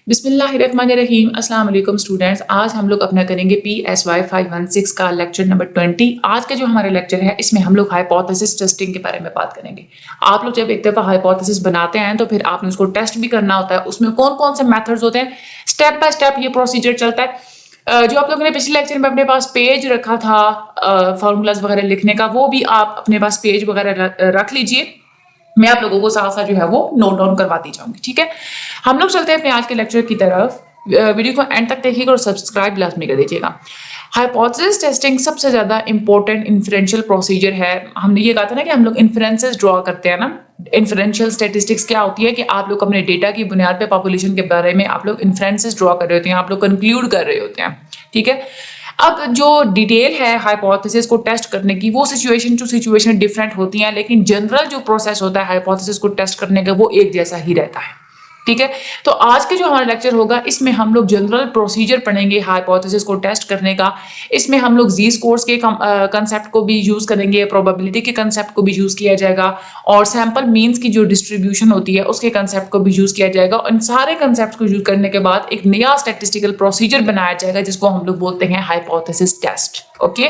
बिस्मिल्लाहिर्रहमानिर्रहीम। अस्सलाम वालेकुम स्टूडेंट्स। आज हम लोग अपना करेंगे PSY 516 का लेक्चर नंबर 20। आज का जो हमारा लेक्चर है इसमें हम लोग हाइपोथेसिस टेस्टिंग के बारे में बात करेंगे। आप लोग जब एक दफ़ा हाइपोथेसिस बनाते हैं तो फिर आपने उसको टेस्ट भी करना होता है। उसमें कौन कौन से मेथड्स होते हैं, स्टेप बाय स्टेप ये प्रोसीजर चलता है। जो आप लोगों ने पिछले लेक्चर में अपने पास पेज रखा था फार्मूलाज वगैरह लिखने का, वो भी आप अपने पास पेज वगैरह रख लीजिए। मैं आप लोगों को साथ साथ जो है वो नोट डाउन करवाती जाऊंगी। ठीक है, हम लोग चलते हैं अपने आज के लेक्चर की तरफ। वीडियो को एंड तक देखिएगा और सब्सक्राइब लाजमी कर दीजिएगा। हाइपोथेसिस टेस्टिंग सबसे ज्यादा इंपॉर्टेंट इन्फरेंशियल प्रोसीजर है। हमने ये कहा था ना कि हम लोग इन्फरेंसेस ड्रॉ करते हैं ना। इन्फरेंशियल स्टेटिस्टिक्स क्या होती है कि आप लोग अपने डेटा की बुनियाद पे पॉपुलेशन के बारे में आप लोग इन्फरेंसेस ड्रॉ कर रहे होते हैं, आप लोग कंक्लूड कर रहे होते हैं। ठीक है, अब जो डिटेल है हाइपोथेसिस को टेस्ट करने की, वो सिचुएशन टू सिचुएशन डिफरेंट होती हैं, लेकिन जनरल जो प्रोसेस होता है हाइपोथेसिस को टेस्ट करने का वो एक जैसा ही रहता है। ठीक है, तो आज के जो हमारा लेक्चर होगा इसमें हम लोग जनरल प्रोसीजर पढ़ेंगे हाइपोथेसिस को टेस्ट करने का। इसमें हम लोग जी स्कोर्स के कंसेप्ट को भी यूज करेंगे, प्रोबेबिलिटी के कंसेप्ट को भी यूज किया जाएगा, और सैंपल मीन्स की जो डिस्ट्रीब्यूशन होती है उसके कंसेप्ट को भी यूज किया जाएगा। और इन सारे कंसेप्ट को यूज करने के बाद एक नया स्टैटिस्टिकल प्रोसीजर बनाया जाएगा जिसको हम लोग बोलते हैं हाइपोथेसिस टेस्ट। ओके,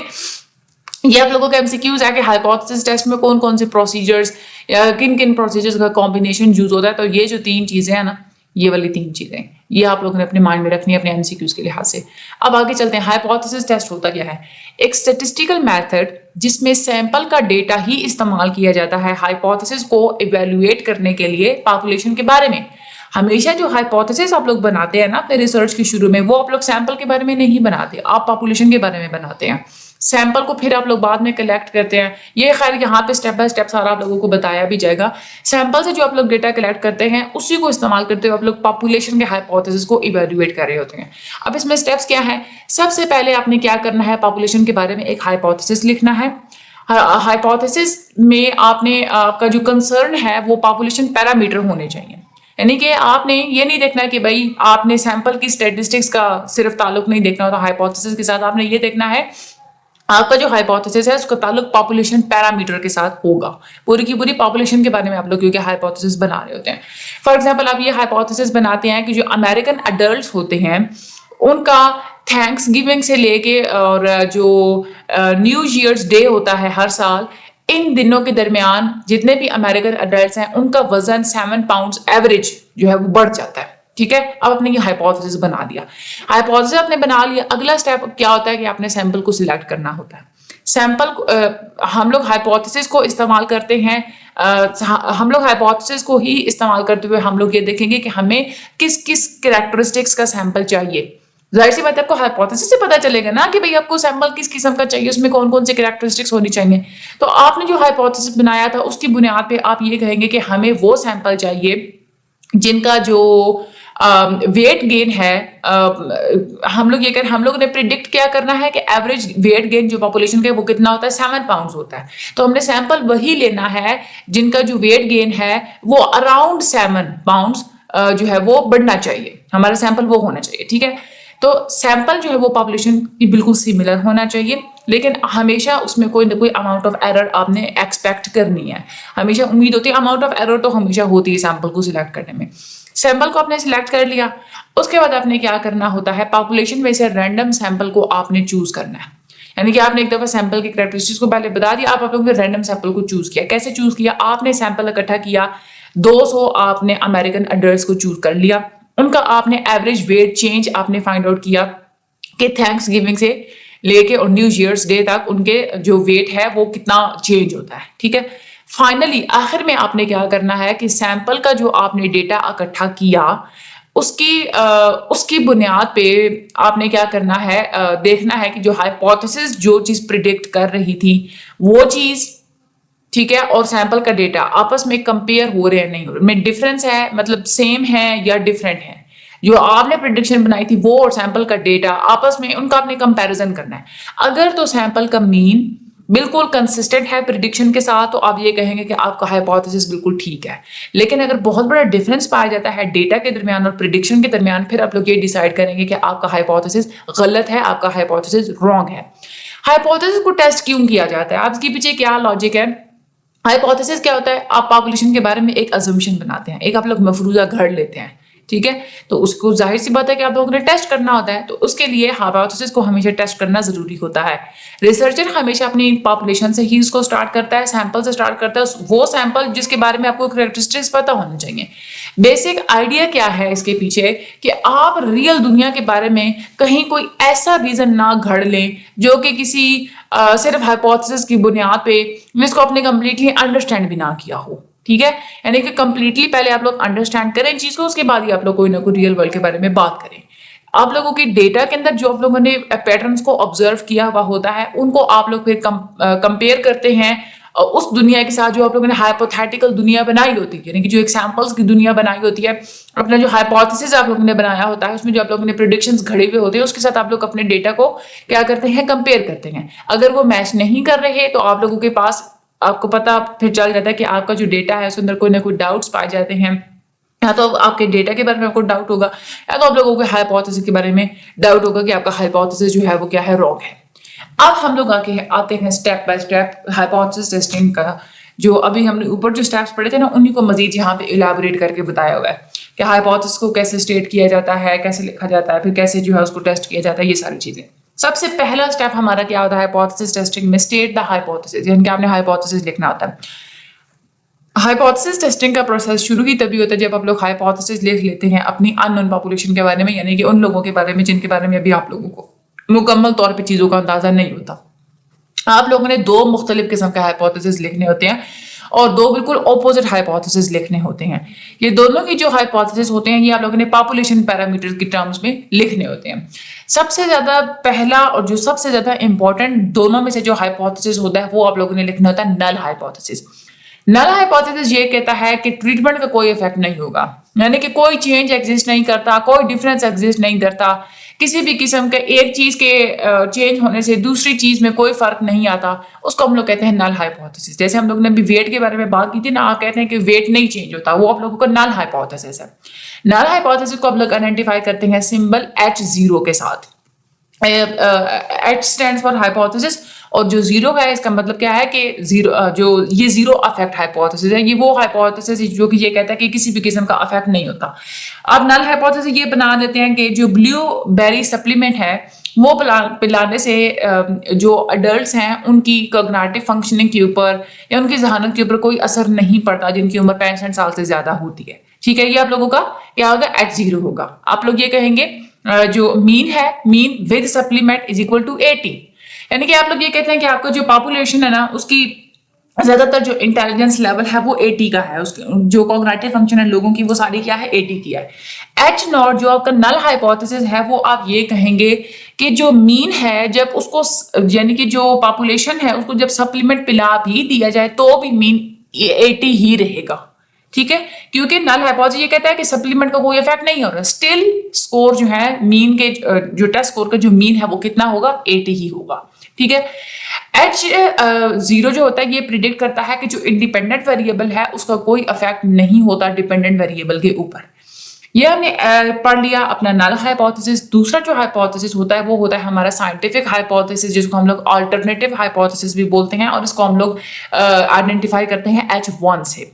ये आप लोगों का एमसीक्यूज है कि हाइपोथेसिस टेस्ट में कौन कौन से प्रोसीजर्स या किन किन प्रोसीजर्स का कॉम्बिनेशन यूज होता है। तो ये जो तीन चीजें हैं ना, ये वाली तीन चीजें, ये आप लोगों ने अपने माइंड में रखनी है अपने एमसीक्यूज के लिहाज से। अब आगे चलते हैं। हाइपोथेसिस टेस्ट होता क्या है? एक स्टैटिस्टिकल मेथड जिसमें सैंपल का डेटा ही इस्तेमाल किया जाता है हाइपोथेसिस को इवेल्युएट करने के लिए पॉपुलेशन के बारे में। हमेशा जो हाइपोथेसिस आप लोग बनाते हैं ना अपने रिसर्च के शुरू में, वो आप लोग सैंपल के बारे में नहीं बनाते, आप पॉपुलेशन के बारे में बनाते हैं। सैंपल को फिर आप लोग बाद में कलेक्ट करते हैं। ये खैर यहाँ पे स्टेप बाय स्टेप सारा आप लोगों को बताया भी जाएगा। सैंपल से जो आप लोग डेटा कलेक्ट करते हैं उसी को इस्तेमाल करते हुए आप लोग पॉपुलेशन के हाइपोथेसिस को इवेल्युएट कर रहे होते हैं। अब इसमें स्टेप्स क्या है? सबसे पहले आपने क्या करना है, पॉपुलेशन के बारे में एक हाइपोथेसिस लिखना है। हाइपोथेसिस में आपने आपका जो कंसर्न है वो पॉपुलेशन पैरामीटर होने चाहिए। यानी कि आपने ये नहीं देखना कि भाई आपने सैंपल की स्टेटिस्टिक्स का सिर्फ ताल्लुक नहीं देखना होता हाइपोथेसिस के साथ, आपने ये देखना है आपका जो हाइपोथेसिस है उसका ताल्लुक पॉपुलेशन पैरामीटर के साथ होगा। पूरी की पूरी पॉपुलेशन के बारे में आप लोग क्योंकि हाइपोथेसिस बना रहे होते हैं। फॉर एग्जांपल आप ये हाइपोथेसिस बनाते हैं कि जो अमेरिकन अडल्ट्स होते हैं उनका थैंक्स गिविंग से लेके और जो न्यू ईयर्स डे होता है हर साल, इन दिनों के दरमियान जितने भी अमेरिकन अडल्ट्स हैं उनका वजन 7 पाउंड एवरेज जो है वो बढ़ जाता है। ठीक है, अब आपने ये हाइपोथेसिस बना दिया। हाइपोथेसिस आपने बना लिया, अगला स्टेप क्या होता है कि आपने सैंपल को सिलेक्ट करना होता है। सैंपल हम लोग हाइपोथेसिस को इस्तेमाल करते हैं, हम लोग हाइपोथेसिस को ही इस्तेमाल करते हुए हम लोग ये देखेंगे कि हमें किस किस कैरेक्टरिस्टिक्स का सैंपल चाहिए। जाहिर सी बात है आपको हाइपोथेसिस से पता चलेगा ना कि भाई आपको सैंपल किस किस्म का चाहिए, उसमें कौन कौन से कैरेक्टरिस्टिक्स होनी चाहिए। तो आपने जो हाइपोथेसिस बनाया था उसकी बुनियाद पे आप ये कहेंगे कि हमें वो सैंपल चाहिए जिनका जो वेट गेन है, हम लोग ने प्रिडिक्ट क्या करना है कि एवरेज वेट गेन जो पॉपुलेशन का वो कितना होता है, 7 पाउंड होता है। तो हमने सैंपल वही लेना है जिनका जो वेट गेन है वो अराउंड 7 पाउंड जो है वो बढ़ना चाहिए, हमारा सैंपल वो होना चाहिए। ठीक है, तो सैंपल जो है वो पॉपुलेशन की बिल्कुल सिमिलर होना चाहिए, लेकिन हमेशा उसमें कोई ना कोई अमाउंट ऑफ एरर आपने एक्सपेक्ट करनी है। हमेशा उम्मीद होती है, अमाउंट ऑफ एरर तो हमेशा होती है सैंपल को सिलेक्ट करने में। सैंपल को आपने सिलेक्ट कर लिया, उसके बाद आपने क्या करना होता है, पॉपुलेशन में से रैंडम सैंपल को आपने चूज करना है। यानी कि आपने एक दफा सैंपल की कैरेक्टरिस्टिक्स को पहले बता दिया, आप लोगों ने रैंडम सैंपल को चूज किया। कैसे चूज किया? आपने सैंपल इकट्ठा किया, 200 आपने अमेरिकन अडल्ट्स को चूज कर लिया, उनका आपने एवरेज वेट चेंज आपने फाइंड आउट किया कि थैंक्स गिविंग से लेके और न्यू ईयर्स डे तक उनके जो वेट है वो कितना चेंज होता है। ठीक है, फाइनली आखिर में आपने क्या करना है कि सैंपल का जो आपने डेटा इकट्ठा किया उसकी बुनियाद पे आपने क्या करना है, देखना है कि जो हाइपोथेसिस जो चीज प्रिडिक्ट कर रही थी वो चीज, ठीक है, और सैंपल का डेटा आपस में कंपेयर हो रहे हैं नहीं हो रहे, में डिफरेंस है, मतलब सेम है या डिफरेंट है। जो आपने प्रिडिक्शन बनाई थी वो और सैंपल का डेटा आपस में उनका आपने कंपैरिजन करना है। अगर तो सैंपल का मीन बिल्कुल कंसिस्टेंट है प्रिडिक्शन के साथ तो आप ये कहेंगे कि आपका हाइपोथेसिस बिल्कुल ठीक है। लेकिन अगर बहुत बड़ा डिफरेंस पाया जाता है डेटा के दरमियान और प्रिडिक्शन के दरमियान, फिर आप लोग ये डिसाइड करेंगे कि आपका हाइपोथेसिस गलत है, आपका हाइपोथेसिस रॉन्ग है। हाइपोथेसिस को टेस्ट क्यों किया जाता है? आप इसके पीछे क्या लॉजिक है? हाइपोथेसिस क्या होता है? आप पॉपुलेशन के बारे में एक अजम्पशन बनाते हैं, एक आप लोग मफरूजा घर लेते हैं। ठीक ठीक है, तो उसको जाहिर सी बात है कि आप लोगों ने टेस्ट करना होता है, तो उसके लिए हाइपोथेसिस को हमेशा टेस्ट करना जरूरी होता है। रिसर्चर हमेशा अपनी पॉपुलेशन से ही उसको स्टार्ट करता है, सैंपल से स्टार्ट करता है, वो सैंपल जिसके बारे में आपको कैरेक्टरिस्टिक्स पता होने चाहिए। बेसिक आइडिया क्या है इसके पीछे कि आप रियल दुनिया के बारे में कहीं कोई ऐसा रीजन ना घड़ लें जो कि किसी सिर्फ हाइपोथेसिस की बुनियाद पे जिसको आपने कंप्लीटली अंडरस्टैंड भी ना किया हो, ठीक है। यानी कि कंप्लीटली पहले आप लोग अंडरस्टैंड करें चीज को, उसके बाद ही आप लोग कोई ना कोई रियल वर्ल्ड के बारे में बात करें। आप लोगों की डेटा के अंदर जो आप लोगों ने पैटर्न्स को ऑब्जर्व किया हुआ होता है, उनको आप लोग फिर कंपेयर करते हैं उस दुनिया के साथ जो आप लोगों ने हाइपोथेटिकल दुनिया बनाई होती है, यानी कि जो एग्जांपल्स की दुनिया बनाई होती है, अपना जो हाइपोथेसिस आप लोगों ने बनाया होता है, उसमें जो आप लोगों ने प्रेडिक्शंस घड़े हुए होते हैं, उसके साथ आप लोग अपने डेटा को क्या करते हैं, कंपेयर करते हैं। अगर वो मैच नहीं कर रहे तो आप लोगों के पास, आपको पता फिर चल जाता है कि आपका जो डेटा है उसके अंदर कोई ना कोई डाउट्स पाए जाते हैं, या तो आपके डेटा के बारे में आपको डाउट होगा, या तो आप लोगों के हाइपोथेसिस के बारे में डाउट होगा कि आपका हाइपोथेसिस जो है वो क्या है, रॉन्ग है। अब हम लोग आते हैं step by step hypothesis testing का। जो अभी हमने ऊपर जो स्टेप्स पढ़े थे ना, उन्हीं को मजीद यहाँ पे इलाबोरेट करके बताया हुआ है कि हाइपोथेसिस को कैसे स्टेट किया जाता है, कैसे लिखा जाता है, फिर कैसे जो है उसको टेस्ट किया जाता है, ये सारी चीजें। सबसे पहला स्टेप हमारा क्या होता है हाइपोथेसिस टेस्टिंग में, स्टेट द हाइपोथेसिस, यानी कि आपने हाइपोथेसिस लिखना होता है। हाइपोथेसिस टेस्टिंग का प्रोसेस शुरू ही तभी होता है जब आप लोग हाइपोथेसिस लिख लेते हैं अपनी अननोन पॉपुलेशन के बारे में, यानी कि उन लोगों के बारे में जिनके बारे में अभी आप लोगों को मुकम्मल तौर पे चीजों का अंदाजा नहीं होता। आप लोगों ने दो मुख्तलिफ किस्म के हाइपोथेसिस लिखने होते हैं और दो बिल्कुल ऑपोजिट हाइपोथेसिस लिखने होते हैं। ये दोनों ही जो हाइपोथेसिस होते हैं ये आप लोगों ने पॉपुलेशन पैरामीटर्स की टर्म्स में लिखने होते हैं। सबसे ज्यादा पहला और जो सबसे ज्यादा इंपॉर्टेंट दोनों में से जो हाइपोथेसिस होता है वो आप लोगों ने लिखना होता है नल हाइपोथेसिस। नल हाइपोथेसिस ये कहता है कि ट्रीटमेंट का कोई इफेक्ट नहीं होगा, यानी कि कोई चेंज एग्जिस्ट नहीं करता, कोई डिफरेंस एग्जिस्ट नहीं करता, किसी भी किस्म के एक चीज के चेंज होने से दूसरी चीज में कोई फर्क नहीं आता, उसको हम लोग कहते हैं नल हाइपोथेसिस। जैसे हम लोग ने अभी वेट के बारे में बात की थी ना, आप कहते हैं कि वेट नहीं चेंज होता, वो आप लोगों का नल हाइपोथेसिस है। नल हाइपोथेसिस को आप लोग आइडेंटिफाई करते हैं सिंबल H0 के साथ। H स्टैंड्स फॉर हाइपोथेसिस, और जो जीरो है इसका मतलब क्या है कि जीरो, जो ये जीरो अफेक्ट हाइपोथेसिस है, ये वो हाइपोथेसिस जो कि ये कहता है कि किसी भी किस्म का अफेक्ट नहीं होता। अब नल हाइपोथेसिस ये बना देते हैं कि जो ब्लूबेरी सप्लीमेंट है वो पिलाने से जो अडल्ट्स हैं उनकी कॉग्निटिव फंक्शनिंग के ऊपर या उनकी जहानत के ऊपर कोई असर नहीं पड़ता जिनकी उम्र 65 साल से ज्यादा होती है। ठीक है, ये आप लोगों का क्या होगा, H0 होगा। आप लोग ये कहेंगे जो मीन है, mean with supplement is equal to 80, यानी कि आप लोग ये कहते हैं कि आपका जो पॉपुलेशन है ना उसकी ज्यादातर जो इंटेलिजेंस लेवल है वो 80 का है, उसके जो कॉग्निटिव फंक्शन है लोगों की वो सारी क्या है, 80 की है। H0 जो आपका नल हाइपोथेसिस है वो आप ये कहेंगे कि जो मीन है जब उसको, यानी कि जो पॉपुलेशन है उसको जब सप्लीमेंट पिला भी दिया जाए तो भी मीन 80 ही रहेगा। ठीक है, क्योंकि नल हाइपोथेसिस ये कहता है कि सप्लीमेंट का कोई इफेक्ट नहीं हो रहा, स्टिल स्कोर जो है मीन के जो टेस्ट स्कोर का जो मीन है वो कितना होगा, 80 ही होगा। ठीक है, H0 जो होता है ये प्रिडिक्ट करता है कि जो इंडिपेंडेंट वेरिएबल है उसका कोई इफेक्ट नहीं होता डिपेंडेंट वेरिएबल के ऊपर। ये हमने पढ़ लिया अपना नल हाइपोथेसिस। दूसरा जो हाइपोथेसिस होता है वो होता है हमारा साइंटिफिक हाइपोथेसिस, जिसको हम लोग अल्टरनेटिव हाइपोथेसिस भी बोलते हैं, और इसको हम लोग आइडेंटिफाई करते हैं H1 से।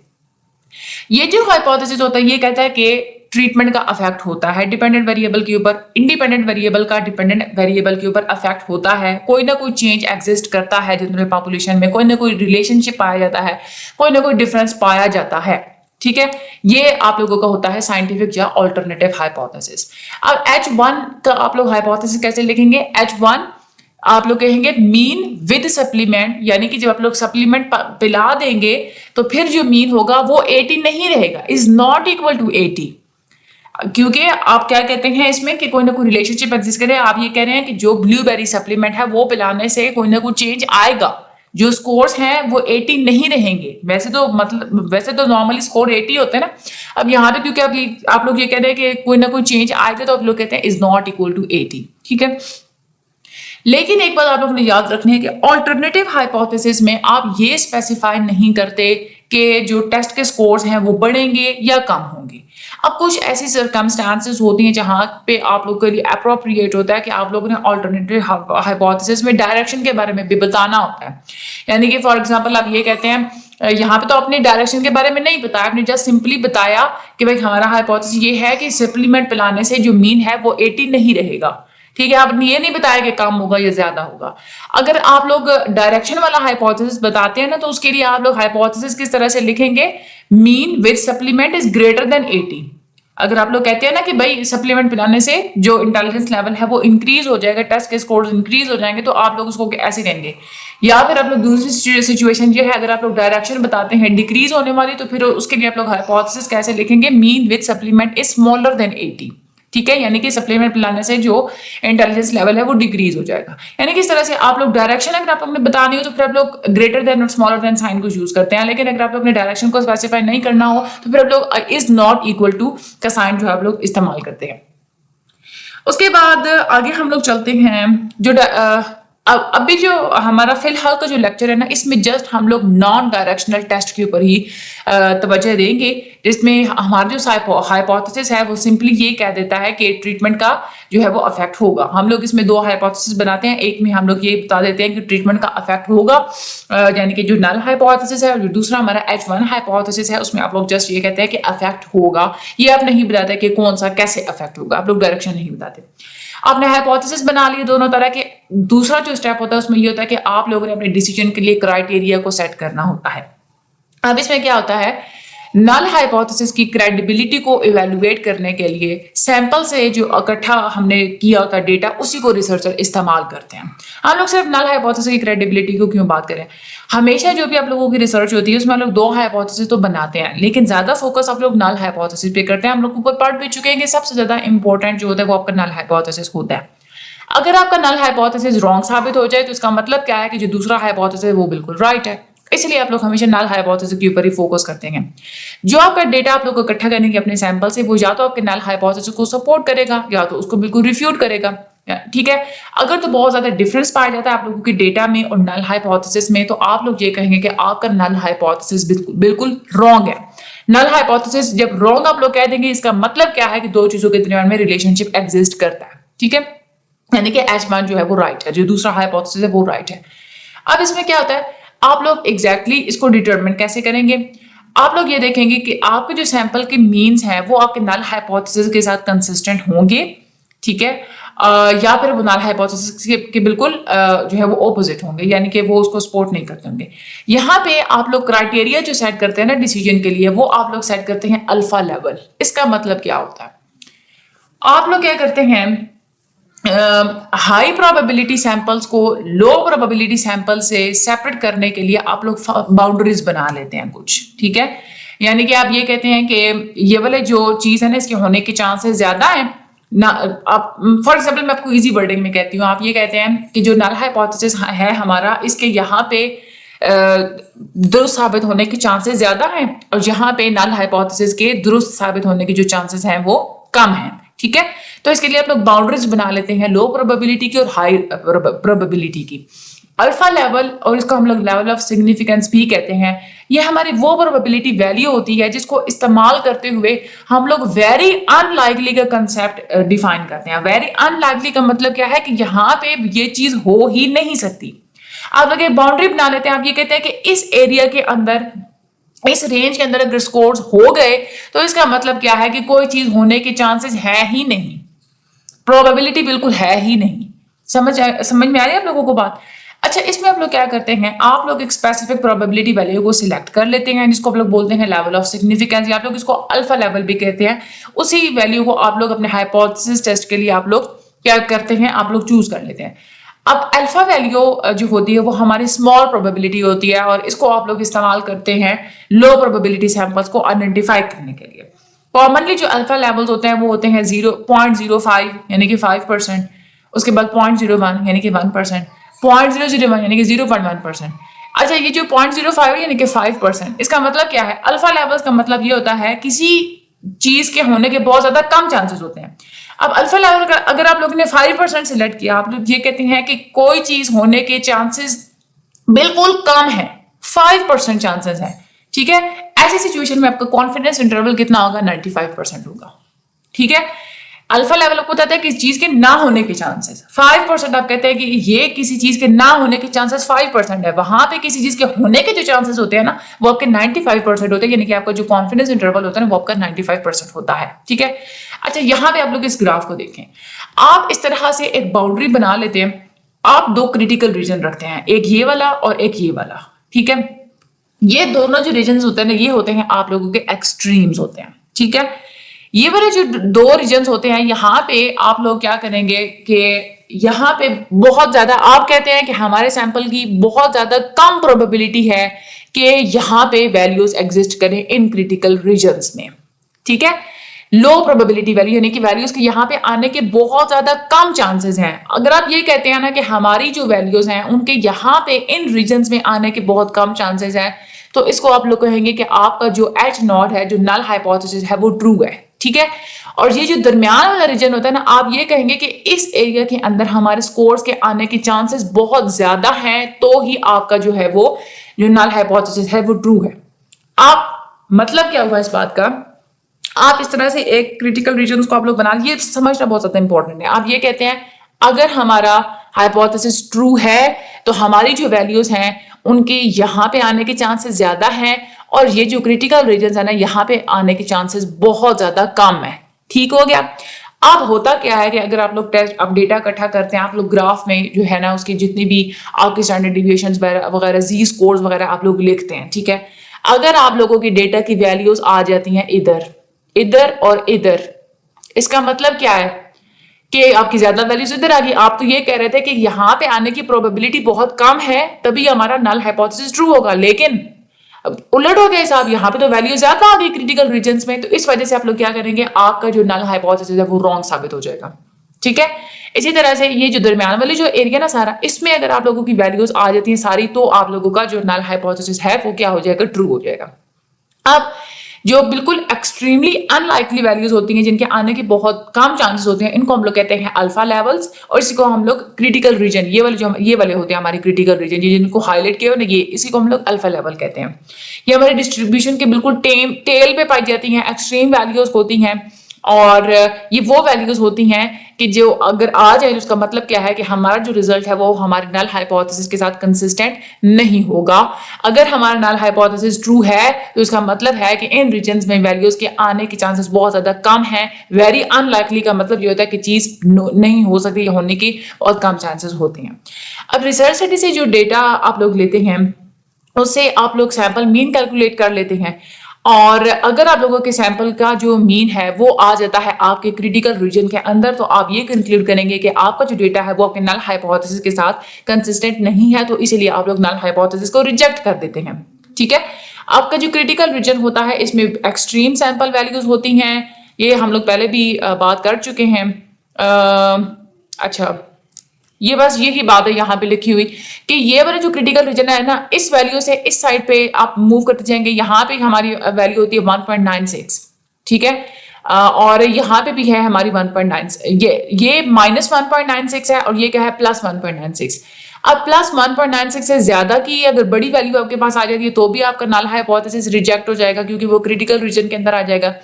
ये जो हाइपोथेसिस होता है ये कहता है कि ट्रीटमेंट का अफेक्ट होता है डिपेंडेंट वेरिएबल के ऊपर, इंडिपेंडेंट वेरिएबल का डिपेंडेंट वेरिएबल के ऊपर अफेक्ट होता है, कोई ना कोई चेंज एग्जिस्ट करता है जनरल पॉपुलेशन में, कोई ना कोई रिलेशनशिप पाया जाता है, कोई ना कोई डिफरेंस पाया जाता है। ठीक है, ये आप लोगों का होता है साइंटिफिक या अल्टरनेटिव हाइपोथेसिस। अब H1 का आप लोग हाइपोथेसिस कैसे लिखेंगे, H1 आप लोग कहेंगे मीन विद सप्लीमेंट, यानी कि जब आप लोग सप्लीमेंट पिला देंगे तो फिर जो मीन होगा वो 80 नहीं रहेगा, इज नॉट इक्वल टू 80, क्योंकि आप क्या कहते हैं इसमें कि कोई ना कोई रिलेशनशिप एग्जिस्ट करे। आप ये कह रहे हैं कि जो ब्लूबेरी सप्लीमेंट है वो पिलाने से कोई ना कोई चेंज आएगा, जो स्कोर्स हैं वो 80 नहीं रहेंगे। वैसे तो नॉर्मली स्कोर 80 होते हैं ना, अब यहाँ पे क्योंकि आप लोग ये कह रहे हैं कि कोई ना कोई चेंज आएगा तो आप लोग कहते हैं इज नॉट इक्वल टू 80। ठीक है, लेकिन एक बात आप लोगों ने याद रखनी है कि ऑल्टरनेटिव हाइपोथेसिस में आप ये स्पेसिफाई नहीं करते कि जो टेस्ट के स्कोर्स हैं वो बढ़ेंगे या कम होंगे। अब कुछ ऐसी सर्कमस्टांसेस होती हैं जहां पे आप लोग के लिए अप्रोप्रिएट होता है कि आप लोगों ने ऑल्टरनेटिव हाइपोथेसिस में डायरेक्शन के बारे में भी बताना होता है। यानी कि फॉर एग्जांपल आप ये कहते हैं यहाँ पे तो आपने डायरेक्शन के बारे में नहीं बताया, आपने जस्ट सिंपली बताया कि भाई हमारा हाइपोथेसिस ये है कि सप्लीमेंट पिलाने से जो मीन है वो 80 नहीं रहेगा। ठीक है, आपने ये नहीं बताया कि कम होगा या ज्यादा होगा। अगर आप लोग डायरेक्शन वाला हाइपोथेसिस बताते हैं ना, तो उसके लिए आप लोग हाइपोथेसिस किस तरह से लिखेंगे, mean with supplement is greater than 80। अगर आप लोग कहते हैं ना कि भाई सप्लीमेंट पिलाने से जो इंटेलिजेंस लेवल है वो इंक्रीज हो जाएगा, टेस्ट के स्कोर्स इंक्रीज हो जाएंगे, तो आप लोग उसको ऐसे कहेंगे। या फिर आप लोग दूसरी सिचुएशन ये है, अगर आप लोग डायरेक्शन बताते हैं डिक्रीज होने वाली, तो फिर उसके लिए आप लोग हाइपोथेसिस कैसे लिखेंगे, mean with supplement is smaller than 80। ठीक है, यानी कि सप्लीमेंट पिलाने से जो इंटेलिजेंस लेवल है वो डिक्रीज हो जाएगा। यानी कि इस तरह से आप लोग डायरेक्शन अगर आप लोग ने बतानी हो तो फिर आप लोग ग्रेटर देन और स्मॉलर देन साइन को यूज करते हैं। लेकिन अगर आप लोग ने डायरेक्शन को स्पेसिफाई नहीं करना हो तो फिर आप लोग इज नॉट इक्वल टू का साइन जो है आप लोग इस्तेमाल करते हैं। उसके बाद आगे हम लोग चलते हैं, जो अभी जो हमारा फिलहाल का जो लेक्चर है ना, इसमें जस्ट हम लोग नॉन डायरेक्शनल टेस्ट के ऊपर ही तवज्जो देंगे, जिसमें हमारा जो हाइपोथेसिस है वो सिंपली ये कह देता है कि ट्रीटमेंट का जो है वो अफेक्ट होगा। हम लोग इसमें दो हाइपोथेसिस बनाते हैं, एक में हम लोग ये बता देते हैं कि ट्रीटमेंट का अफेक्ट होगा, यानी कि जो नल हाइपोथेसिस है, और जो दूसरा हमारा H1 हाइपोथेसिस है उसमें आप लोग जस्ट ये कहते हैं कि अफेक्ट होगा। ये आप नहीं बताते कि कौन सा कैसे अफेक्ट होगा, आप लोग डायरेक्शन नहीं बताते। आपने हाइपोथेसिस बना लिए दोनों तरह के। दूसरा जो स्टेप होता है उसमें ये होता है कि आप लोगों ने अपने डिसीजन के लिए क्राइटेरिया को सेट करना होता है। अब इसमें क्या होता है, नल हाइपोथेसिस की क्रेडिबिलिटी को इवेलुएट करने के लिए सैंपल से जो इकट्ठा हमने किया होता है डेटा, उसी को रिसर्चर इस्तेमाल करते हैं। हम लोग सिर्फ नल हाइपोथेसिस की क्रेडिबिलिटी को क्यों बात करें, हमेशा जो भी आप लोगों की रिसर्च होती है उसमें हम लोग दो हाइपोथेसिस तो बनाते हैं, लेकिन ज्यादा फोकस आप लोग नल हाइपोथेसिस पे करते हैं। हम लोग ऊपर पढ़ भी चुके हैं कि सबसे ज्यादा इंपॉर्टेंट जो होता है वो आपका नल हाइपोथेसिस होता है। अगर आपका नल हाइपोथेसिस रॉन्ग साबित हो जाए तो इसका मतलब क्या है कि जो दूसरा हाइपोथेसिस है वो बिल्कुल राइट है। इसलिए आप लोग हमेशा नल हाइपोथेसिस के ऊपर ही फोकस करते हैं। जो आपका डेटा आप लोग को इकट्ठा करने के अपने सैंपल से, वो या तो आपके नल हाइपोथेसिस को सपोर्ट करेगा या तो उसको बिल्कुल रिफ्यूट करेगा। ठीक है, अगर तो बहुत ज्यादा डिफरेंस पाया जाता है आप लोगों के डेटा में और नल हाइपोथेसिस में, तो आप लोग ये कहेंगे कि आपका नल हाइपोथेसिस बिल्कुल रॉन्ग है। नल हाइपोथेसिस जब रॉन्ग आप लोग कह देंगे, इसका मतलब क्या है कि दो चीजों के दरमियान में रिलेशनशिप एग्जिस्ट करता है। ठीक है, यानी कि H1 जो है वो राइट है, जो दूसरा हाइपोथेसिस है वो राइट है। अब इसमें क्या होता है, आप लोग एग्जैक्टली इसको डिटरमिन कैसे करेंगे, आप लोग ये देखेंगे कि आपके जो सैंपल के मीन्स हैं वो आपके नल हाइपोथेसिस के साथ कंसिस्टेंट होंगे। ठीक है, या फिर वो नल हाइपोथेसिस के बिल्कुल जो है वो ऑपोजिट होंगे, यानी कि वो उसको सपोर्ट नहीं करते होंगे। यहाँ पे आप लोग क्राइटेरिया जो सेट करते हैं ना डिसीजन के लिए, वो आप लोग सेट करते हैं अल्फा लेवल। इसका मतलब क्या होता है, आप लोग क्या करते हैं, हाई प्रोबेबिलिटी सैंपल्स को लो प्रोबेबिलिटी सैंपल से सेपरेट करने के लिए आप लोग बाउंड्रीज बना लेते हैं कुछ। ठीक है, यानी कि आप ये कहते हैं कि ये वाले जो चीज है ना, इसके होने के चांसेस ज्यादा है ना। आप फॉर एग्जांपल मैं आपको इजी वर्डिंग में कहती हूँ, आप ये कहते हैं कि जो नल हाइपोथेसिस है हमारा, इसके यहाँ पे दुरुस्त साबित होने के चांसेस ज्यादा हैं, और यहाँ पे नल हाइपोथेसिस के दुरुस्त साबित होने के जो चांसेस हैं वो कम हैं। ठीक है, तो इसके लिए आप लोग बाउंड्रीज बना लेते हैं, लो प्रोबेबिलिटी की और हाई प्रोबेबिलिटी की। अल्फा लेवल, और इसको हम लोग लेवल ऑफ सिग्निफिकेंस भी कहते हैं, ये हमारी वो प्रोबेबिलिटी वैल्यू होती है जिसको इस्तेमाल करते हुए हम लोग वेरी अनलाइकली का कंसेप्ट डिफाइन करते हैं। वेरी अनलाइकली का मतलब क्या है कि यहाँ पे ये चीज हो ही नहीं सकती। आप लोग एक बाउंड्री बना लेते हैं, आप ये कहते हैं कि इस एरिया के अंदर, इस रेंज के अंदर अगर स्कोर्स हो गए तो इसका मतलब क्या है कि कोई चीज होने के चांसेस है ही नहीं, प्रोबेबिलिटी बिल्कुल है ही नहीं। समझ में आ रही है आप लोगों को बात। अच्छा, इसमें आप लोग क्या करते हैं, आप लोग एक स्पेसिफिक प्रोबेबिलिटी वैल्यू को सिलेक्ट कर लेते हैं, जिसको आप लोग बोलते हैं लेवल ऑफ सिग्निफिकेंस, या आप लोग इसको अल्फा लेवल भी कहते हैं। उसी वैल्यू को आप लोग अपने हाइपोथेसिस टेस्ट के लिए आप लोग क्या करते हैं, आप लोग चूज कर लेते हैं। अब अल्फा वैल्यू जो होती है वो हमारी स्मॉल प्रोबेबिलिटी होती है, और इसको आप लोग इस्तेमाल करते हैं लो प्रोबेबिलिटी सैंपल्स को आइडेंटिफाई करने के लिए। कॉमनली जो अल्फा लेवल्स होते हैं वो होते हैं 0.05 यानी कि 5%, उसके बाद 0.01 यानी कि 1%, 0.001 यानी कि 0.1%। अच्छा, ये जो 0.05 यानी कि 5%, इसका मतलब क्या है, अल्फा लेवल्स का मतलब ये होता है किसी चीज के होने के बहुत ज्यादा कम चांसेस होते हैं। अब अल्फा लेवल का अगर आप लोगों ने 5% सिलेक्ट किया, आप लोग ये कहते हैं कि कोई चीज होने के चांसेस बिल्कुल कम है, 5% चांसेस है। ठीक है, ऐसी सिचुएशन में आपका कॉन्फिडेंस इंटरवल कितना होगा, 95% होगा। ठीक है, अल्फा लेवल आपको बताता है किसी चीज के ना होने के चांसेस 5%। आप कहते हैं कि ये किसी चीज के ना होने के चांसेस 5% है, वहां पे किसी चीज के होने के जो चांसेस होते हैं ना वो आपके 95% होते हैं, यानी कि आपका जो कॉन्फिडेंस इंटरवल होता है ना वो आपका 95% होता है। ठीक है, अच्छा यहाँ पे आप लोग इस ग्राफ को देखें, आप इस तरह से एक बाउंड्री बना लेते हैं, आप दो क्रिटिकल रीजन रखते हैं, एक ये वाला और एक ये वाला। ठीक है, ये दोनों जो रीजन होते हैं ना ये होते हैं आप लोगों के एक्सट्रीम्स होते हैं। ठीक है, ये वाले जो दो रीजन्स होते हैं यहाँ पे आप लोग क्या करेंगे कि यहाँ पे बहुत ज्यादा आप कहते हैं कि हमारे सैंपल की बहुत ज्यादा कम प्रोबेबिलिटी है कि यहाँ पे वैल्यूज एग्जिस्ट करें इन क्रिटिकल रीजन्स में। ठीक है, लो प्रोबेबिलिटी वैल्यू यानी कि वैल्यूज के यहाँ पे आने के बहुत ज्यादा कम चांसेस हैं। अगर आप ये कहते हैं ना कि हमारी जो वैल्यूज हैं उनके यहाँ पे इन रीजन्स में आने के बहुत कम चांसेस हैं, तो इसको आप लोग कहेंगे कि आपका जो एच नॉट है, जो नल हाइपोथेसिस है, वो ट्रू है। ठीक है, और ये जो दरमियान वाला रीजन होता है ना, आप ये कहेंगे कि इस एरिया के अंदर हमारे स्कोर्स के आने के चांसेस बहुत ज्यादा हैं, तो ही आपका जो है वो जो नल हाइपोथेसिस है वो ट्रू है। आप मतलब क्या हुआ इस बात का, आप इस तरह से एक क्रिटिकल रीजन को आप लोग बना, ये समझना बहुत ज्यादा इंपॉर्टेंट है। आप ये कहते हैं अगर हमारा हाइपोथेसिस ट्रू है तो हमारी जो वैल्यूज हैं उनके यहाँ पे आने के चांसेस ज्यादा हैं, और ये जो क्रिटिकल रीजन है ना यहाँ पे आने के चांसेस बहुत ज्यादा कम है। ठीक हो गया। अब होता क्या है कि अगर आप लोग टेस्ट अब डेटा इकट्ठा करते हैं, आप लोग ग्राफ में जो है ना उसकी जितनी भी आपकी स्टैंडर्ड डिविएशंस वगैरह जी स्कोर्स वगैरह आप लोग लिखते हैं। ठीक है, अगर आप लोगों की डेटा की वैल्यूज आ जाती हैं इधर इधर और इधर, इसका मतलब क्या है कि आपकी ज्यादा वैल्यूज इधर आ गई। आप तो ये कह रहे थे कि यहाँ पे आने की प्रोबेबिलिटी बहुत कम है तभी हमारा नल हाइपोथेसिस ट्रू होगा, लेकिन उलट हो गया साहब, यहाँ पे तो वैल्यू ज्यादा आ गई क्रिटिकल रीजन्स में, तो इस वजह से आप लोग क्या करेंगे, आपका जो नल हाइपोथेसिस है वो रॉन्ग साबित हो जाएगा। ठीक है, इसी तरह से ये जो दरमियान वाली जो एरिया ना सारा, इसमें अगर आप लोगों की वैल्यूज आ जाती हैं सारी, तो आप लोगों का जो नल हाइपोथेसिस है वो क्या हो जाएगा, ट्रू हो जाएगा। अब जो बिल्कुल एक्सट्रीमली अनलाइकली वैल्यूज होती हैं जिनके आने के बहुत कम चांसेस होते हैं, इनको हम लोग कहते हैं अल्फा लेवल्स, और इसी को हम लोग क्रिटिकल रीजन, ये वाले जो ये वाले होते हैं हमारे क्रिटिकल रीजन, ये जिनको हाईलाइट किया ना, ये इसी को हम लोग अल्फा लेवल कहते हैं। ये हमारे डिस्ट्रीब्यूशन के बिल्कुल टेल पे पाई जाती हैं, एक्सट्रीम वैल्यूज होती हैं, और ये वो वैल्यूज होती हैं कि जो अगर आ जाए उसका मतलब क्या है कि हमारा जो रिजल्ट है वो हमारे नल हाइपोथेसिस के साथ कंसिस्टेंट नहीं होगा। अगर हमारा नल हाइपोथेसिस ट्रू है तो इसका मतलब है कि इन रीजन्स में वैल्यूज के आने के चांसेस बहुत ज्यादा कम हैं। वेरी अनलाइकली का मतलब ये होता है कि चीज नहीं हो सकती, होने की बहुत कम चांसेस होते हैं। अब रिसर्च स्टडी से जो डेटा आप लोग लेते हैं उससे आप लोग सैंपल मीन कैलकुलेट कर लेते हैं, और अगर आप लोगों के सैंपल का जो मीन है वो आ जाता है आपके क्रिटिकल रीजन के अंदर, तो आप ये कंक्लूड करेंगे कि आपका जो डेटा है वो आपके नल हाइपोथेसिस के साथ कंसिस्टेंट नहीं है, तो इसीलिए आप लोग नल हाइपोथेसिस को रिजेक्ट कर देते हैं। ठीक है, आपका जो क्रिटिकल रीजन होता है इसमें एक्सट्रीम सैंपल वैल्यूज होती हैं, ये हम लोग पहले भी बात कर चुके हैं। अच्छा, ये बस यही बात है यहाँ पे लिखी हुई कि ये वाला जो क्रिटिकल रीजन है ना, इस वैल्यू से इस साइड पे आप मूव करते जाएंगे, यहाँ पे हमारी वैल्यू होती है 1.96। ठीक है, और यहाँ पे भी है हमारी 1.9, ये -1.96 है, और ये क्या है +1.96। अब +1.96 से ज्यादा की अगर बड़ी वैल्यू आपके पास आ जाती है तो भी आपका नल हाइपोथेसिस रिजेक्ट हो जाएगा, क्योंकि वो क्रिटिकल रीजन के अंदर आ जाएगा।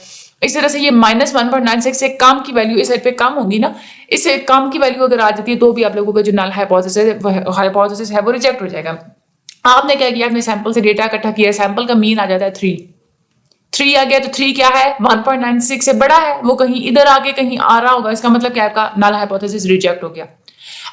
इस तरह से ये -1.96 से कम की वैल्यू इस साइड पे कम होगी ना, इससे कम की वैल्यू अगर आ जाती है तो भी आप लोगों का जो नल हाइपोथेसिस है वो रिजेक्ट हो जाएगा। आपने क्या किया, अपने सैंपल से डेटा इकट्ठा किया, सैंपल का मीन आ जाता है 3 आ गया, तो 3 क्या है, 1.96 से बड़ा है, वो कहीं इधर आके कहीं आ रहा होगा, इसका मतलब क्या है, आपका नल हाइपोथेसिस रिजेक्ट हो गया।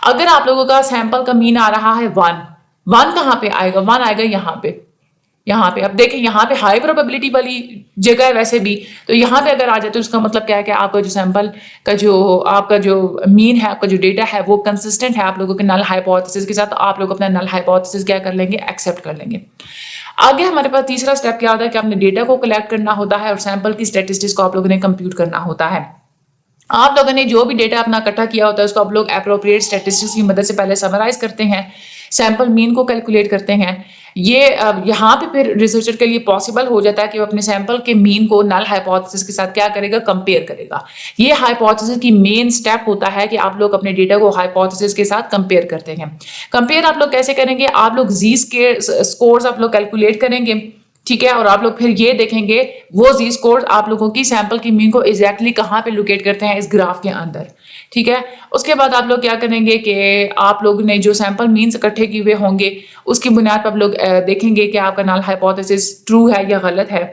अगर आप लोगों का सैंपल का मीन आ रहा है 1 कहाँ पे आएगा, 1 आएगा यहाँ पे। अब देखें यहाँ पे हाई प्रोबेबिलिटी वाली जगह है वैसे भी, तो यहाँ पे अगर आ जाए तो उसका मतलब क्या है कि आपका जो सैंपल का जो आपका जो मीन है, आपका जो डेटा है वो कंसिस्टेंट है आप लोगों के नल हाइपोथेसिस के साथ, तो आप लोग अपना नल हाइपोथेसिस क्या कर लेंगे, एक्सेप्ट कर लेंगे। आगे हमारे पास तीसरा स्टेप क्या होता है कि आपने डेटा को कलेक्ट करना होता है और सैंपल की स्टैटिस्टिक्स को आप लोगों ने कंप्यूट करना होता है। आप लोगों ने जो भी डेटा अपना इकट्ठा किया होता है उसको आप लोग एप्रोप्रिएट स्टैटिस्टिक्स की मदद से पहले समराइज करते हैं, सैंपल मीन को कैलकुलेट करते हैं। ये यहाँ पे फिर रिसर्चर के लिए पॉसिबल हो जाता है कि वो अपने सैंपल के मीन को नल हाइपोथेसिस के साथ क्या करेगा, कंपेयर करेगा। ये हाइपोथेसिस की मेन स्टेप होता है कि आप लोग अपने डेटा को हाइपोथेसिस के साथ कंपेयर करते हैं। कंपेयर आप लोग कैसे करेंगे, आप लोग जी स्कोर्स आप लोग कैलकुलेट करेंगे, ठीक है, और आप लोग फिर ये देखेंगे वो जी स्कोर आप लोगों की सैंपल की मीन को एग्जैक्टली कहाँ पे लोकेट करते हैं इस ग्राफ के अंदर। ठीक है, उसके बाद आप लोग क्या करेंगे कि आप लोग ने जो सैंपल मीन्स इकट्ठे किए हुए होंगे उसकी बुनियाद पर आप लोग देखेंगे कि आपका नल हाइपोथेसिस ट्रू है या गलत है।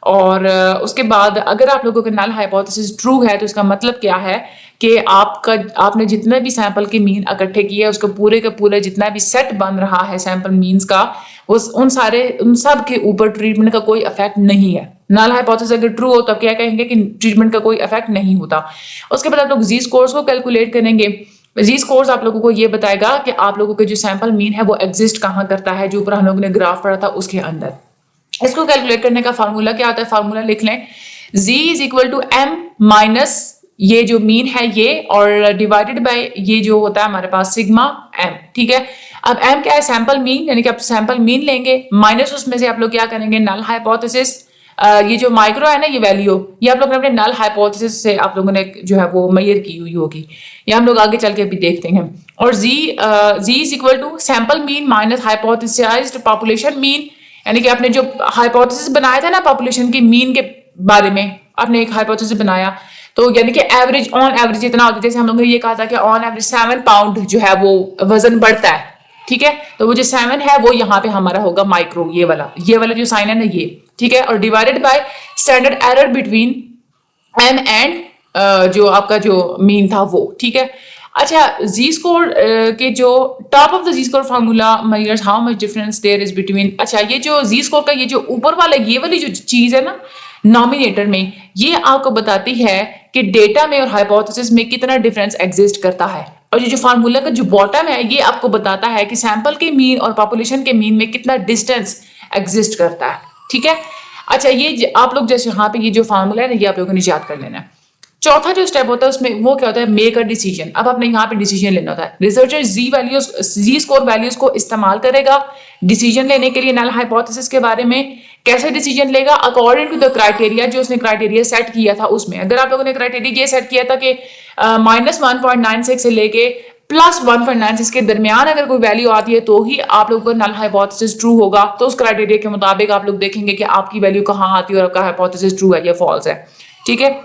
और उसके बाद अगर आप लोगों का नल हाइपोथेसिस ट्रू है तो इसका मतलब क्या है कि आपने जितने भी सैंपल के मीन इकट्ठे किए उसका पूरे का पूरा जितना भी सेट बन रहा है सैंपल मीन्स का उन सब के ऊपर ट्रीटमेंट का कोई इफेक्ट नहीं है। नल हाइपोथेसिस अगर ट्रू हो तो क्या कहेंगे कि ट्रीटमेंट का कोई इफेक्ट नहीं होता। उसके बाद आप लोग जी स्कोर्स को कैलकुलेट करेंगे। जी स्कोर्स आप लोगों को ये बताएगा कि आप लोगों के जो सैंपल मीन है वो एग्जिस्ट कहाँ करता है, जो ऊपर हम लोगों ने ग्राफ पढ़ा था उसके अंदर। इसको कैलकुलेट करने का फार्मूला क्या आता है, फार्मूला लिख लें, z is equal to m minus ये जो मीन है ये और डिवाइडेड बाय ये जो होता है हमारे पास सिग्मा m। ठीक है, अब m क्या है, सैंपल मीन, यानी कि आप सैंपल मीन लेंगे माइनस उसमें से आप लोग क्या करेंगे नल हाइपोथेसिस। ये जो माइक्रो है ना ये वैल्यू ये आप लोगों ने अपने नल हाइपोथेसिस से आप लोगों ने जो है वो मेजर की हुई होगी, ये हम लोग आगे चल के भी देखते हैं। और z is equal to sample mean minus hypothesised population mean, यानी कि आपने जो हाइपोथेसिस बनाया था ना पॉपुलेशन की मीन के बारे में, आपने एक हाइपोथेसिस बनाया तो यानी कि एवरेज ऑन एवरेज इतना होता है, जैसे हम लोगों ने ये कहा था कि ऑन एवरेज 7 पाउंड जो है वो वजन बढ़ता है। ठीक है, तो वो जो 7 है वो यहाँ पे हमारा होगा माइक्रो, ये वाला जो साइन है ना ये। ठीक है, और divided by standard error between M and जो आपका जो मीन था वो। ठीक है, अच्छा जी स्कोर के जो top of the Z score formula measures how much difference there is between. अच्छा ये जो जी स्कोर का ये जो ऊपर वाला ये वाली जो चीज है ना नॉमिनेटर में, ये आपको बताती है कि डेटा में और हाइपोथेसिस में कितना डिफरेंस एग्जिस्ट करता है। और ये जो फार्मूला का जो बॉटम है ये आपको बताता है कि सैंपल के मीन और पॉपुलेशन के मीन में कितना डिस्टेंस एग्जिस्ट करता है। ठीक है, अच्छा ये आप लोग जैसे यहाँ पे ये जो फार्मूला है ना ये आप लोगों ने याद कर लेना है। चौथा जो स्टेप होता है उसमें वो क्या होता है, मेक अ डिसीजन। अब आपने यहाँ पे डिसीजन लेना होता है। रिसर्चर जी स्कोर वैल्यूज को इस्तेमाल करेगा डिसीजन लेने के लिए नल हाइपोथेसिस के बारे में। कैसे डिसीजन लेगा, अकॉर्डिंग टू द क्राइटेरिया जो उसने क्राइटेरिया सेट किया था उसमें। अगर आप लोगों ने क्राइटेरिया ये सेट किया था कि -1.96 से लेके +1.96 के दरमियान अगर कोई वैल्यू आती है तो ही आप लोगों का नल हाइपोथेसिस ट्रू होगा, तो उस क्राइटेरिया के मुताबिक आप लोग देखेंगे कि आपकी वैल्यू कहाँ आती है और आपका हाइपोथेसिस ट्रू है या फॉल्स है। ठीक है,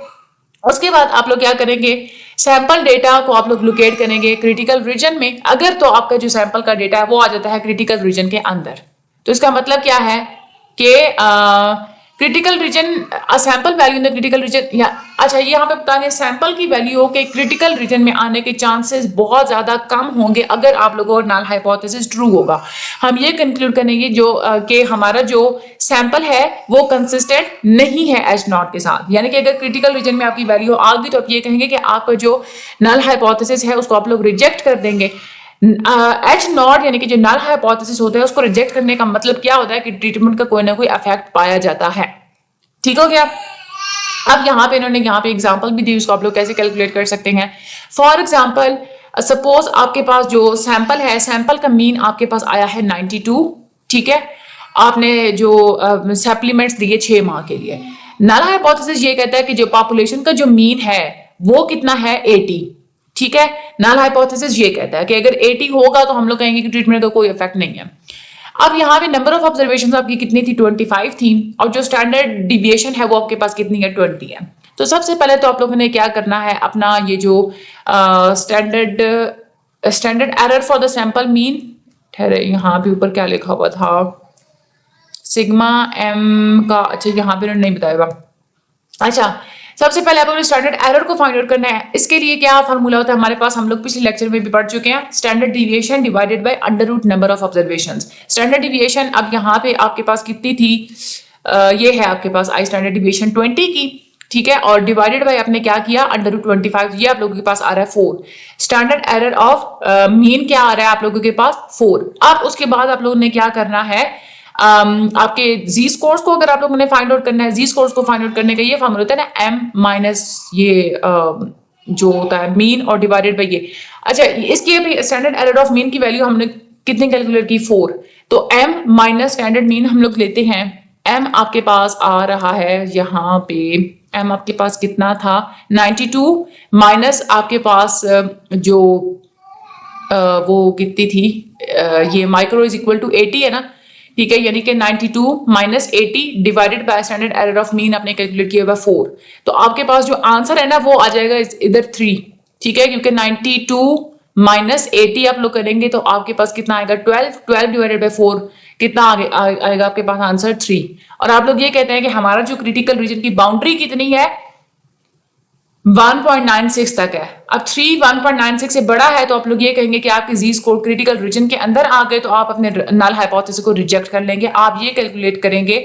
उसके बाद आप लोग क्या करेंगे, सैंपल डेटा को आप लोग लोकेट करेंगे क्रिटिकल रीजन में। अगर तो आपका जो सैंपल का डेटा है वो आ जाता है क्रिटिकल रीजन के अंदर, तो इसका मतलब क्या है कि critical reason sample value in the critical reason या अच्छा ये यहाँ पे बता दें सैंपल की वैल्यू के क्रिटिकल रीजन में आने के चांसेस बहुत ज्यादा कम होंगे अगर आप लोगों का नल हाइपोथेसिस ट्रू होगा। हम ये कंक्लूड करेंगे जो कि हमारा जो सैंपल है वो कंसिस्टेंट नहीं है एच नॉट के साथ, यानी कि अगर क्रिटिकल रीजन में आपकी वैल्यू आ गई तो आप ये कहेंगे कि आपका जो नल हाइपोथेसिस है उसको आप लोग रिजेक्ट कर देंगे। एच नॉट यानी कि जो नल हाइपोथेसिस होता है उसको रिजेक्ट करने का मतलब क्या होता है कि ट्रीटमेंट का कोई ना कोई इफेक्ट पाया जाता है। ठीक हो गया। अब यहाँ पे इन्होंने यहाँ पे एग्जांपल भी दी, उसको आप लोग कैसे कैलकुलेट कर सकते हैं। फॉर एग्जांपल सपोज आपके पास जो सैंपल है, सैंपल का मीन आपके पास आया है 92। ठीक है, आपने जो सप्लीमेंट्स दिए 6 माह के लिए। नल हाइपोथेसिस ये कहता है कि जो पॉपुलेशन का जो मीन है वो कितना है 80। ठीक है, नल हाइपोथेसिस ये कहता है कि अगर 80 होगा तो हम लोग कहेंगे कि ट्रीटमेंट का कोई इफेक्ट नहीं है। अब यहाँ पे नंबर ऑफ ऑब्जर्वेशन आपकी कितनी थी 25 थी, और जो स्टैंडर्ड डिविएशन है वो आपके पास कितनी है 20 है। तो सबसे पहले तो आप लोगों ने क्या करना है, अपना ये जो standard error for the sample mean, ठहरे यहाँ पे ऊपर क्या लिखा हुआ था, सिग्मा एम का, अच्छा यहाँ पे नहीं बताएगा। अच्छा सबसे पहले आप लोगों ने स्टैंडर्ड एरर को फाइंड आउट करना है। इसके लिए क्या फार्मूला होता है हमारे पास, हम लोग पिछले लेक्चर में भी पढ़ चुके हैं, standard deviation divided by under root number of observations. Standard deviation अब यहाँ पे आपके पास कितनी थी, ये है आपके पास आई स्टैंडर्ड डिविएशन 20 की। ठीक है, और डिवाइडेड बाय आपने क्या किया अंडर रूट 25, ये आप लोगों के पास आ रहा है 4। स्टैंडर्ड एरर ऑफ मीन क्या आ रहा है आप लोगों के पास 4। अब उसके बाद आप लोगों ने क्या करना है, आपके जी स्कोर्स को अगर आप लोगों ने फाइंड आउट करना है, जी स्कोर्स को फाइंड आउट करने का ये फॉर्मूला होता है ना m माइनस ये जो होता है मीन और डिवाइडेड बाय ये। अच्छा इसकी अभी स्टैंडर्ड एरर ऑफ मीन की वैल्यू हमने कितनी कैलकुलेट की 4, तो m माइनस स्टैंडर्ड मीन हम लोग लेते हैं। m आपके पास आ रहा है यहाँ पे, m आपके पास कितना था 92 माइनस आपके पास जो वो कितनी थी, ये माइक्रो इज इक्वल टू 80 है ना, ठीक है, यानी कि 92 minus 80 divided by standard error of mean आपने कैलकुलेट किया हुआ 4। तो आपके पास जो आंसर है ना वो आ जाएगा इधर 3। ठीक है, क्योंकि 92 माइनस 80 आप लोग करेंगे तो आपके पास कितना आएगा 12 डिवाइडेड बाय 4 कितना आएगा आपके पास आंसर 3। और आप लोग ये कहते हैं कि हमारा जो क्रिटिकल रीजन की बाउंड्री कितनी है 1.96 तक है। अब 3 1.96 से बड़ा है तो आप लोग ये कहेंगे कि आपके जी स्कोर क्रिटिकल रीजन के अंदर आ गए तो आप अपने नल हाइपोथेसिस को रिजेक्ट कर लेंगे। आप ये कैलकुलेट करेंगे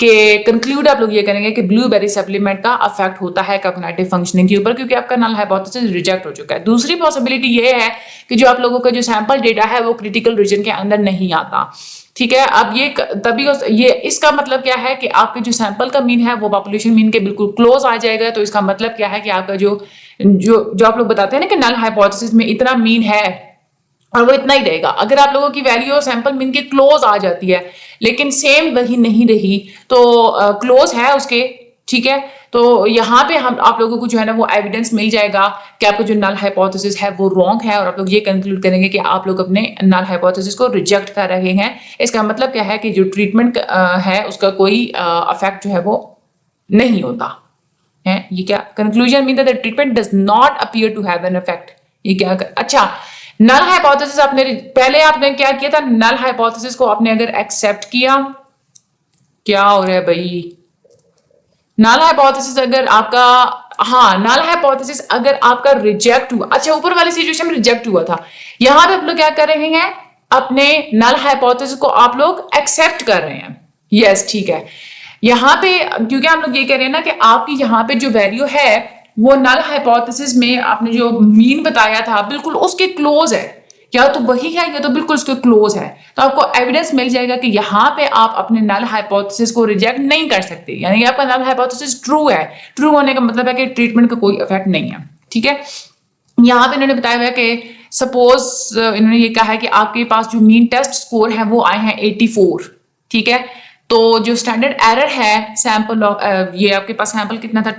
कि कंक्लूड आप लोग ये करेंगे कि ब्लूबेरी सप्लीमेंट का अफेक्ट होता है कॉग्निटिव फंक्शनिंग के ऊपर, क्योंकि आपका नल हाइपोथेसिस रिजेक्ट हो चुका है। दूसरी पॉसिबिलिटी ये है कि जो आप लोगों का जो सैंपल डेटा है वो क्रिटिकल रीजन के अंदर नहीं आता। ठीक है, अब ये तभी ये इसका मतलब क्या है कि आपके जो सैंपल का मीन है वो पॉपुलेशन मीन के बिल्कुल क्लोज आ जाएगा। तो इसका मतलब क्या है कि आपका जो आप लोग बताते हैं ना कि नल हाइपोथेसिस में इतना मीन है और वो इतना ही रहेगा। अगर आप लोगों की वैल्यू सैंपल मीन के क्लोज आ जाती है लेकिन सेम वही नहीं रही तो क्लोज है उसके, ठीक है, तो यहाँ पे हम आप लोगों को जो है ना वो एविडेंस मिल जाएगा कि आपका जो नल हाइपोथेसिस है वो रॉन्ग है और आप लोग ये कंक्लूड करेंगे कि आप लोग अपने नल हाइपोथेसिस को रिजेक्ट कर रहे हैं। इसका मतलब क्या है कि जो ट्रीटमेंट है उसका कोई अफेक्ट जो है वो नहीं होता है। ये क्या conclusion mean that the treatment does not appear to have an effect. ये क्या अच्छा, नल हाइपोथेसिस पहले आपने क्या किया था, नल हाइपोथेसिस को आपने अगर एक्सेप्ट किया, क्या हो रहा है भाई, नल हाइपोथेसिस अगर आपका, हाँ नल हाइपोथेसिस अगर आपका रिजेक्ट हुआ, अच्छा ऊपर वाली सिचुएशन में रिजेक्ट हुआ था, यहां पे आप लोग क्या कर रहे हैं, अपने नल हाइपोथेसिस को आप लोग एक्सेप्ट कर रहे हैं। यस ठीक है, यहाँ पे क्योंकि हम लोग ये कह रहे हैं ना कि आपकी यहाँ पे जो वैल्यू है वो नल हाइपोथेसिस में आपने जो मीन बताया था बिल्कुल उसके क्लोज है, या तो वही है या तो बिल्कुल उसके क्लोज है। तो आपको एविडेंस मिल जाएगा कि यहाँ पे आप अपने नल हाइपोथेसिस को रिजेक्ट नहीं कर सकते, यानी कि आपका नल हाइपोथेसिस ट्रू है। ट्रू होने का मतलब है कि ट्रीटमेंट का कोई इफेक्ट नहीं है। ठीक है, यहाँ पे इन्होंने बताया हुआ है कि सपोज इन्होंने ये कहा है कि आपके पास जो मीन टेस्ट स्कोर है वो आए हैं 84। ठीक है, तो जो स्टैंडर्ड एरर है सैंपल ये आपके पास सैंपल कितना था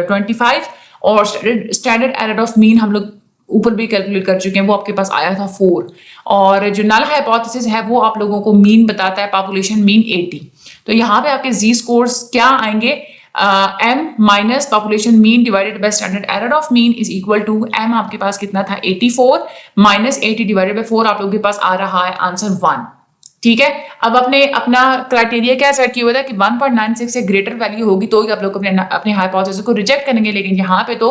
25 और स्टैंडर्ड एरर ऑफ मीन हम लोग ऊपर भी कैलकुलेट कर चुके हैं, वो आपके पास आया था 4। और जो नल हाइपोथेसिस है वो आप लोगों को मीन बताता है पॉपुलेशन मीन 80। तो यहाँ पे आपके जी स्कोर्स क्या आएंगे, m minus population mean divided by standard error of mean is equal to m आपके पास कितना था 84 माइनस 80 डिवाइडेड बाय 4 आप लोगों के पास आ रहा है आंसर 1। ठीक है, अब आपने अपना क्राइटेरिया क्या सेट किया हुआ था कि 1.96 से ग्रेटर वैल्यू होगी तो ही आप लोग अपने हाइपोथेसिस को रिजेक्ट करेंगे, लेकिन यहाँ पे तो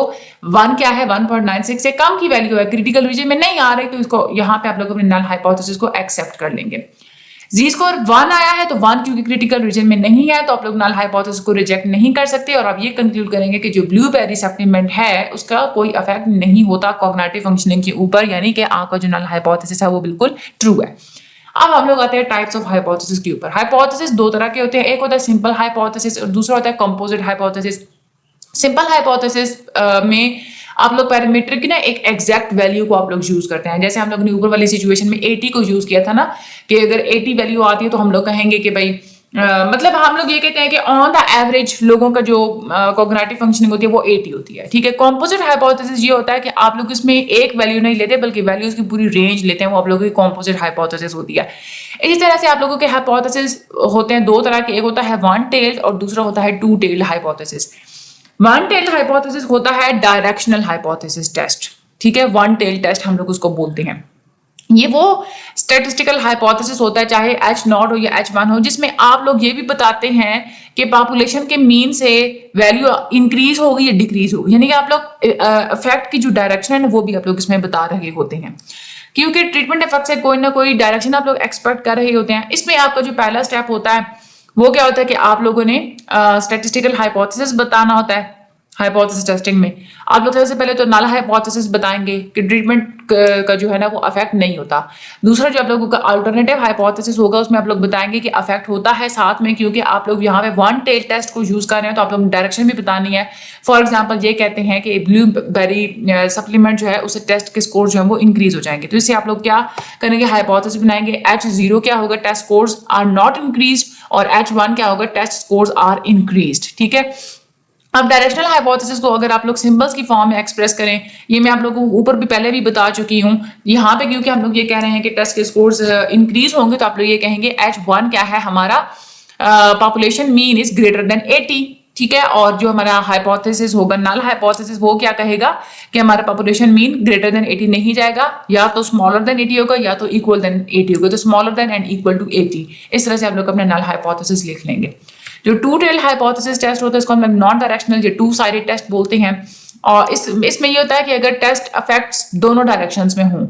1 क्या है 1.96 से कम की वैल्यू है, क्रिटिकल रीजन में नहीं आ रही, तो इसको यहाँ पे आप लोग अपने नल हाइपोथेसिस को एक्सेप्ट कर लेंगे। जी स्कोर 1 आया है तो 1 क्योंकि क्रिटिकल रीजन में नहीं है तो आप लोग नल हाइपोथेसिस को रिजेक्ट नहीं कर सकते और आप ये कंक्लूड करेंगे कि जो ब्लूबेरी सप्लीमेंट है उसका कोई इफेक्ट नहीं होता कॉग्निटिव फंक्शनिंग के ऊपर, यानी कि आपका जो नल हाइपोथेसिस है वो बिल्कुल ट्रू है। अब हम लोग आते हैं टाइप्स ऑफ हाइपोथेसिस के ऊपर। हाइपोथेसिस दो तरह के होते हैं, एक होता है सिंपल हाइपोथेसिस और दूसरा होता है कंपोजिट हाइपोथेसिस। सिंपल हाइपोथेसिस में आप लोग पैरामीटर की ना एक एग्जैक्ट वैल्यू को आप लोग यूज करते हैं, जैसे हम लोग ने ऊपर वाली सिचुएशन में 80 को यूज किया था ना कि अगर 80 वैल्यू आती है तो हम लोग कहेंगे कि भाई मतलब हम लोग ये कहते हैं कि ऑन द एवरेज लोगों का जो कॉग्निटिव फंक्शनिंग होती है वो 80 होती है। ठीक है, कॉम्पोजिट हाइपोथेसिस ये होता है कि आप लोग इसमें एक वैल्यू नहीं लेते बल्कि वैल्यूज की पूरी रेंज लेते हैं, वो आप लोगों की कॉम्पोजिट हाइपोथेसिस होती है। इसी तरह से आप लोगों के हाइपोथेसिस होते हैं दो तरह के, एक होता है वन टेल्ड और दूसरा होता है to tailed hypothesis. One tailed hypothesis होता है डायरेक्शनल हाइपोथेसिस टेस्ट। ठीक है, वन टेल्ड टेस्ट हम लोग उसको बोलते हैं। ये वो स्टैटिस्टिकल हाइपोथेसिस होता है चाहे H0 हो या H1 हो, जिसमें आप लोग ये भी बताते हैं कि पॉपुलेशन के मीन से वैल्यू इंक्रीज होगी या डिक्रीज होगी, यानी कि आप लोग इफेक्ट की जो डायरेक्शन है वो भी आप लोग इसमें बता रहे होते हैं, क्योंकि ट्रीटमेंट इफेक्ट से कोई ना कोई डायरेक्शन आप लोग एक्सपेक्ट कर रहे होते हैं। इसमें आपका जो पहला स्टेप होता है वो क्या होता है कि आप लोगों ने स्टैटिस्टिकल हाइपोथेसिस बताना होता है। हाइपोथेसिस टेस्टिंग में आप लोग सबसे पहले तो नल हाइपोथेसिस बताएंगे कि ट्रीटमेंट का जो है ना वो अफेक्ट नहीं होता। दूसरा जो आप लोगों का अल्टरनेटिव हाइपोथेसिस होगा उसमें आप लोग बताएंगे कि अफेक्ट होता है साथ में, क्योंकि आप लोग यहाँ पे वन टेल टेस्ट को यूज कर रहे हैं तो आप लोग डायरेक्शन भी बतानी है। फॉर एग्जाम्पल ये कहते हैं कि ब्लूबेरी सप्लीमेंट जो है उससे टेस्ट के स्कोर जो है वो इंक्रीज हो जाएंगे, तो इससे आप लोग क्या करेंगे हाइपोथेसिस बनाएंगे। H0 क्या होगा, test scores are not increase, और H1 क्या होगा, टेस्ट स्कोर्स आर इंक्रीज्ड। ठीक है, अब डायरेक्शनल हाइपोथेसिस को अगर आप लोग सिंबल्स की फॉर्म में एक्सप्रेस करें, ये मैं आप लोगों को ऊपर भी पहले भी बता चुकी हूँ। यहाँ पे क्योंकि हम लोग ये कह रहे हैं कि टेस्ट के स्कोर्स इंक्रीज होंगे, तो आप लोग ये कहेंगे H1 क्या है हमारा, population mean is greater than 80, ठीक है। और जो हमारा हाइपोथेसिस होगा, नल हाइपोथेसिस, वो क्या कहेगा कि हमारा पॉपुलेशन मीन ग्रेटर देन 80 नहीं जाएगा, या तो स्मॉलर देन 80 होगा या तो इक्वल देन 80 होगा। तो smaller than and equal to 80, इस तरह से आप लोग अपना नल हाइपोथेसिस लिख लेंगे। जो टू टेल हाइपोथेसिस टेस्ट होता है इसको हम लोग नॉन डायरेक्शनल या टू साइडेड टेस्ट बोलते हैं। और इसमें ये होता है कि अगर टेस्ट अफेक्ट्स दोनों डायरेक्शंस में हों।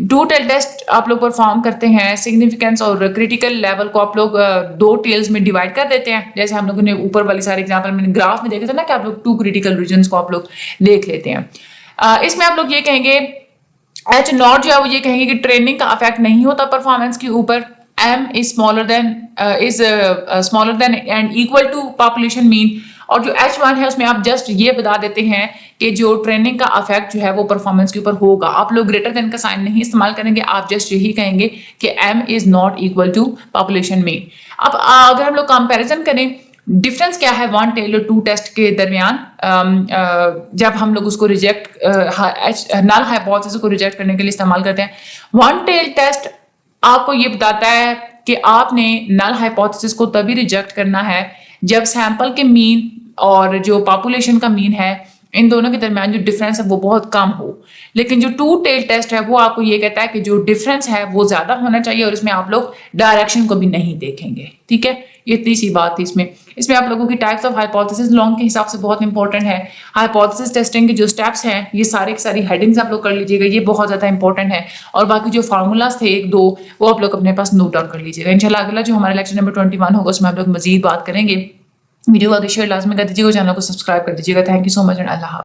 टू टेल टेस्ट आप लोग परफॉर्म करते हैं, सिग्निफिकेंस और क्रिटिकल लेवल को आप लोग दो टेल्स में डिवाइड कर देते हैं। जैसे हम लोगों ने ऊपर वाली सारे एग्जाम्पल मैंने ग्राफ में देखे थे ना, कि आप लोग टू क्रिटिकल रीजन्स को आप लोग देख लेते हैं। इसमें आप लोग ये कहेंगे H0 जो है वो ये कहेंगे कि ट्रेनिंग का अफेक्ट नहीं होता परफॉर्मेंस के ऊपर। M is smaller than and equal to population mean। और जो H1 है उसमें आप जस्ट ये बता देते हैं कि जो ट्रेनिंग का अफेक्ट जो है वो परफॉर्मेंस के ऊपर होगा। आप लोग ग्रेटर देन का साइन नहीं इस्तेमाल करेंगे, आप जस्ट यही कहेंगे कि M is not equal to population mean। अब अगर हम लोग कंपैरिजन करें, डिफरेंस क्या है वन टेल और टू टेस्ट के दरमियान, जब हम लोग उसको रिजेक्ट नल हाइपोथेसिस को रिजेक्ट करने के लिए इस्तेमाल करते हैं। वन टेल टेस्ट आपको ये बताता है कि आपने नल हाइपोथेसिस को तभी रिजेक्ट करना है जब सैंपल के मीन और जो पॉपुलेशन का मीन है, इन दोनों के दरमियान जो डिफरेंस है वो बहुत कम हो। लेकिन जो टू टेल टेस्ट है वो आपको ये कहता है कि जो डिफरेंस है वो ज्यादा होना चाहिए, और इसमें आप लोग डायरेक्शन को भी नहीं देखेंगे, ठीक है। ये इतनी सी बात थी इसमें आप लोगों की टाइप्स ऑफ हाइपोथेसिस लॉन्ग के हिसाब से बहुत इंपॉर्टेंट है। हाइपोथेसिस टेस्टिंग के जो स्टेप्स हैं, ये सारे की सारी हेडिंग्स आप लोग कर लीजिएगा, ये बहुत ज्यादा इंपॉर्टेंट है। और बाकी जो फार्मूलाज थे एक दो, वो आप लोग अपने पास नोट डाउन कर लीजिएगा। इंशाल्लाह अगला जो हमारा लेक्चर नंबर 21 होगा उसमें आप लोग मजीद बात करेंगे। वीडियो को आगे शेयर लाजमी कर दीजिएगा, चैनल को सब्सक्राइब कर दीजिएगा। Thank you so much and Allah हाफ़िज़।